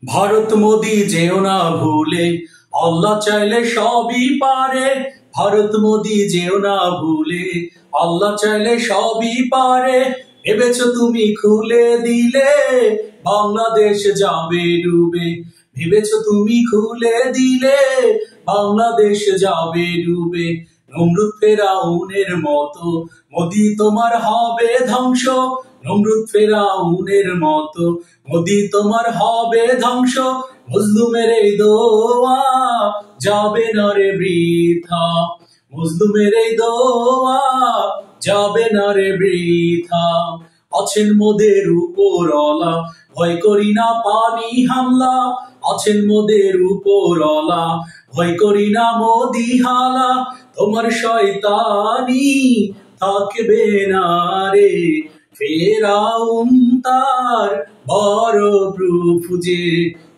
ভারত মোদি যেও না ভুলে, আল্লাহ চাইলে সবই পারে। ভারত মোদি যেও না ভুলে, আল্লাহ চাইলে সবই পারে। ভেবেছো তুমি খুলে দিলে বাংলাদেশ যাবে ডুবে। ভেবেছো তুমি খুলে দিলে বাংলাদেশ যাবে ডুবে। নমরুদ ফেরাউনের মতো মোদি তোমার হবে ধ্বংস। নমরুদ ফেরাউনের মতো মোদি তোমার হবে ধ্বংস। মজলুমের এই দোয়া যাবে না রে বৃথা। মজলুমের এই দোয়া যাবে না রে বৃথা। আছেন মোদের উপরওয়ালা, ভয় করি না পানি হামলা। আছেন মোদের উপরওয়ালা, ভয় করি না মোদি হালা। তোমার শয়তানি থাকবে না রে, ফেরাউন তার বড় প্রুফ যে।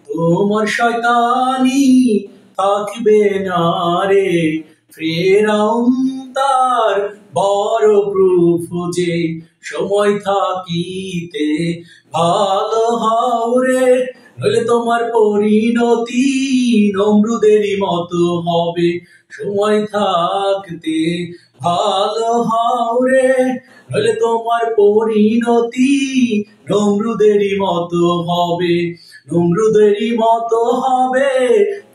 তোমার শয়তানি থাকবে না রে, ফেরাউন তার বড় প্রুফ যে। সময় থাকিতে ভালো হও রে, নইলে তোমার পরিণতি নমরুদেরই মতো হবে। সময় থাকতে ভালো হও রে, নইলে তোমার পরিণতি নমরুদেরই মতো হবে। নমরুদেরই মতো হবে,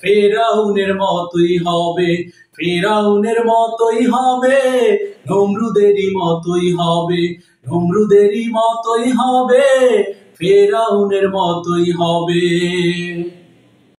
ফেরাউনের মতোই হবে। ফেরাউনের মতোই হবে, নমরুদেরই মতোই হবে। নমরুদেরই মতোই হবে, ফেরাউনের মতোই হবে।